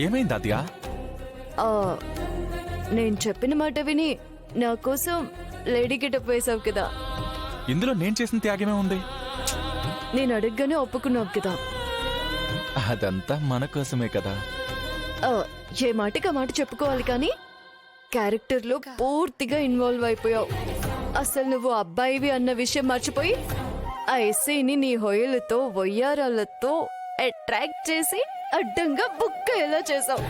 ఏమైంది అదియా? నేను చెప్పిన మాట విని నా కోసం లేడీ గెటప్ వేసావు కదా. ఇందులో నేను చేసిన త్యాగమే ఉంది. నేను అడగగానే ఒప్పుకున్నావు కదా. అదంతా మన కోసమే కదా. ఏ మాటకి ఆ మాట చెప్పుకోవాలి కానీ క్యారెక్టర్లో పూర్తిగా ఇన్వాల్వ్ అయిపోయావు. అసలు నువ్వు అబ్బాయివి అన్న విషయం మర్చిపోయి ఆ ఎస్ఐని నీ హొయలతో వయ్యారాలతో అట్రాక్ట్ చేసి అడ్డంగా బుక్ ఎలా చేసావు.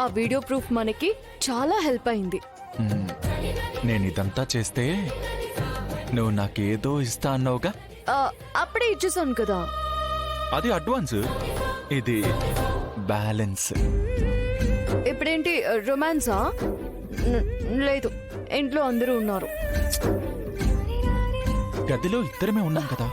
ఆ వీడియో ప్రూఫ్ మనకి చాలా హెల్ప్ అయింది. నేను ఇదంతా చేస్తే నువ్వు నాకేదో ఇస్తా అన్నావుగా. అప్పుడే ఇచ్చేసాను కదా. అది అడ్వాన్స్, ఇది బ్యాలెన్స్. ఇప్పుడేంటి రొమాన్సా? లేదు, ఇంట్లో అందరూ ఉన్నారు. గదిలో ఇద్దరమే ఉన్నాం కదా.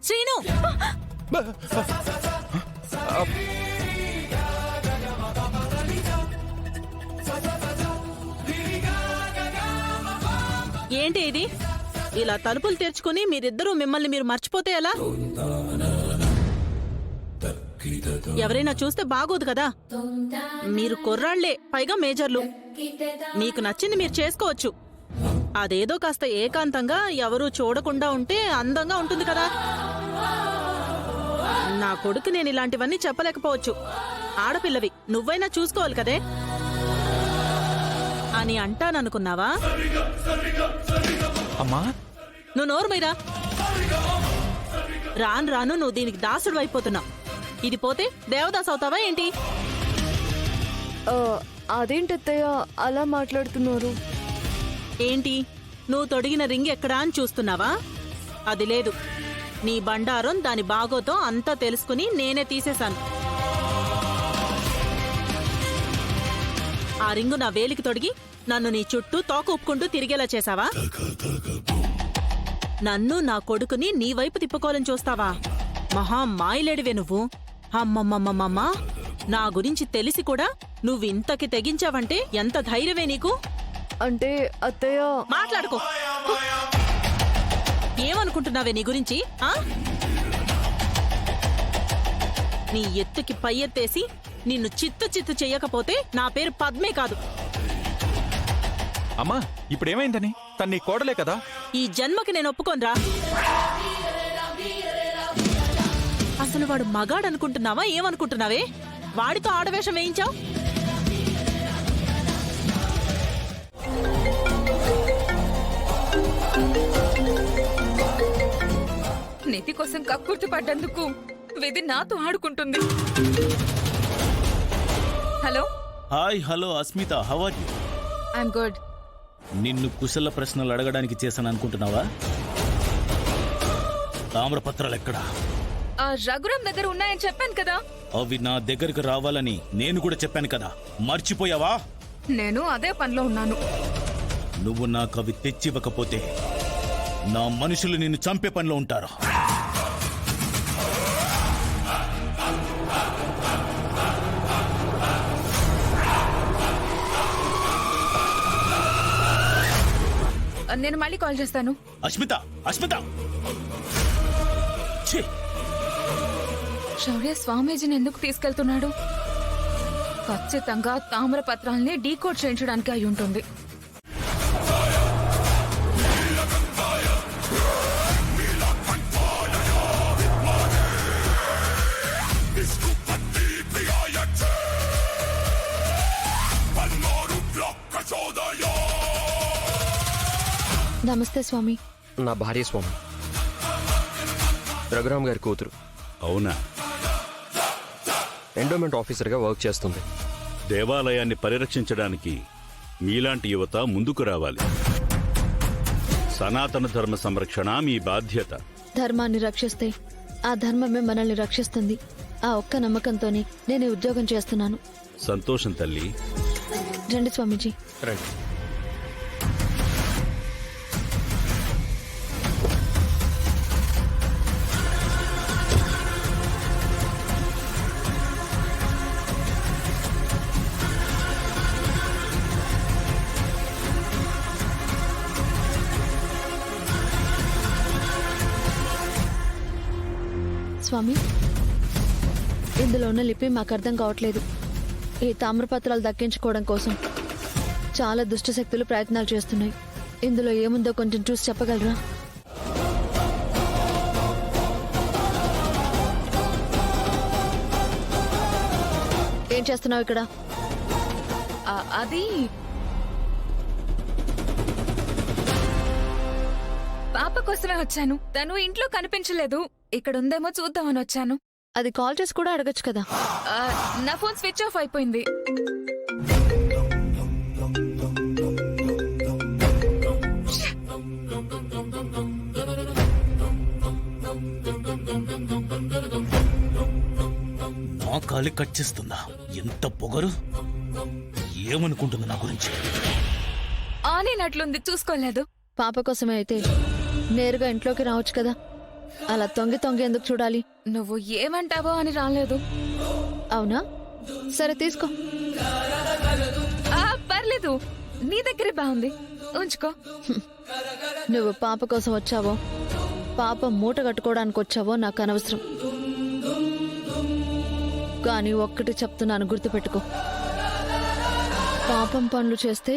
శ్రీను, ఏంటి ఇది? ఇలా తలుపులు తెరుచుకుని మీరిద్దరూ మిమ్మల్ని మీరు మర్చిపోతే ఎలా? ఎవరైనా చూస్తే బాగోదు కదా. మీరు కుర్రాళ్లే, పైగా మేజర్లు. మీకు నచ్చింది మీరు చేసుకోవచ్చు. అదేదో కాస్త ఏకాంతంగా ఎవరూ చూడకుండా ఉంటే అందంగా ఉంటుంది కదా. నా కొడుకు నేను ఇలాంటివన్నీ చెప్పలేకపోవచ్చు. ఆడపిల్లవి, నువ్వైనా చూసుకోవాలి కదే అని అంటాననుకున్నావా? అమ్మా, నువ్వు నోరు మీరా. రాను రాను నువ్వు దీనికి దాసుడు అయిపోతున్నావు. ఇది పోతే దేవదాస్ అవుతావా ఏంటి? అదేంటత్తయ్య అలా మాట్లాడుతున్నారు? ఏంటి, నువ్వు తొడిగిన రింగ్ ఎక్కడా అని చూస్తున్నావా? అది లేదు. నీ బండారం దాని బాగోతో అంతా తెలుసుకుని నేనే తీసేశాను. ఆ రింగు నా వేలికి తొడిగి నన్ను నీ చుట్టూ తోక ఉప్పుకుంటూ తిరిగేలా చేశావా? నన్ను నా కొడుకుని నీ వైపు తిప్పుకోవాలని చూస్తావా? మహా మాయలేడివే నువ్వు. అమ్మమ్మమ్మమ్మమ్మా, నా గురించి తెలిసి కూడా నువ్వు ఇంతకి తెగించావంటే ఎంత ధైర్యమే నీకు? అంటే అత్తయ్య, మాట్లాడుకో. ఏమనుకుంటున్నావే నీ గురించి? నీ ఎత్తుకి పై ఎత్తేసి నిన్ను చిత్తు చెయ్యకపోతే నా పేరు పద్మే కాదు. అమ్మా, ఇప్పుడేమైందని? తన్ని కోడలే కదా. ఈ జన్మకి నేను ఒప్పుకోనరా. అసలు వాడు మగాడనుకుంటున్నావా? ఏమనుకుంటున్నావే? వాడితో ఆడవేషం వేయించావు. నిధి కోసం కక్కుర్తి పడ్డందుకు విధి నాతో ఆడుకుంటుంది. Hello. Hi. Hello Asmita, how are you? I'm good. నిన్ను కుశల ప్రశ్నలు అడగడానికి చేశాను అనుకుంటున్నావా? తామ్రపత్రాలు ఎక్కడా? రఘురాం దగ్గర ఉన్నాయని చెప్పాను కదా. అవి నా దగ్గరకు రావాలని నేను కూడా చెప్పాను కదా, మర్చిపోయావా? నేను అదే పనిలో ఉన్నాను. నువ్వు నాకు అవి తెచ్చివ్వకపోతే నా మనుషులు నిన్ను చంపే పనిలో ఉంటారు. నేను మళ్ళీ కాల్ చేస్తాను. అస్మిత, అస్మిత! శౌర్య స్వామీజీని ఎందుకు తీసుకెళ్తున్నాడు? ఖచ్చితంగా తామ్రపత్రాల్ని డీకోడ్ చేయించడానికి అయి ఉంటుంది. నమస్తే స్వామి. నా భార్య స్వామి, రఘురామ్ గారి కూతురు. అవునా? ఎండోమెంట్ ఆఫీసర్గా వర్క్ చేస్తుంది. దేవాలయాన్ని పరిరక్షించడానికి మీలాంటి యువత ముందుకు రావాలి. సనాతన ధర్మ సంరక్షణ మీ బాధ్యత. ధర్మాన్ని రక్షిస్తే ఆ ధర్మమే మనల్ని రక్షిస్తుంది. ఆ ఒక్క నమ్మకంతోనే నేను ఉద్యోగం చేస్తున్నాను. సంతోషం తల్లి. రండి స్వామీజీ. రండి. స్వామి ఇందులో ఉన్న లిపి మాకు అర్థం కావట్లేదు. ఈ తామ్రపత్రాలు దక్కించుకోవడం కోసం చాలా దుష్ట శక్తులు ప్రయత్నాలు చేస్తున్నాయి. ఇందులో ఏముందో కొంచెం చూసి చెప్పగలరా? ఏం చేస్తున్నావు ఇక్కడ? అది పాప కోసమే వచ్చాను. తను ఇంట్లో కనిపించలేదు. ఇక్కడ ఉందేమో చూద్దామని వచ్చాను. అది కాల్ చేసి కూడా అడగచ్చు కదా. నా ఫోన్ స్విచ్ ఆఫ్ అయిపోయింది. నా కాలి కట్ చేస్తుందా? ఎంత పొగరు! ఏమనుకుంటుంది నా గురించి? ఆనేనట్లుంది, చూసుకోలేదు. పాప కోసమే అయితే నేరుగా ఇంట్లోకి రావచ్చు కదా. అలా తొంగి తొంగి ఎందుకు చూడాలి? నువ్వు ఏమంటావో అని రాలేదు. అవునా? సరే తీసుకో. పర్లేదు, నీ దగ్గరే బాగుంది, ఉంచుకో. నువ్వు పాప కోసం వచ్చావో పాప మూట కట్టుకోవడానికి వచ్చావో నాకు అనవసరం. కానీ ఒక్కటి చెప్తున్నాను, గుర్తుపెట్టుకో. పాపం పనులు చేస్తే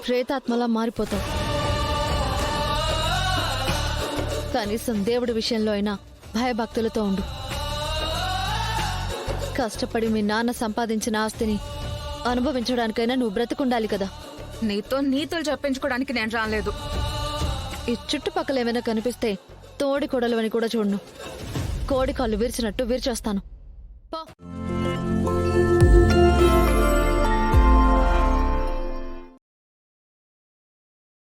ప్రేతాత్మలా మారిపోతావు. కనీసం దేవుడి విషయంలో అయినా భయభక్తులతో ఉండు. కష్టపడి మీ నాన్న సంపాదించిన ఆస్తిని అనుభవించడానికైనా నువ్వు బ్రతికుండాలి కదా. నీతో నీతులు చెప్పించుకోవడానికి నేను రాలేదు. ఈ చుట్టుపక్కల ఏమైనా కనిపిస్తే తోడి కొడలు అని కూడా చూడను. కోడి కాళ్ళు విరిచినట్టు విరిచేస్తాను. పో.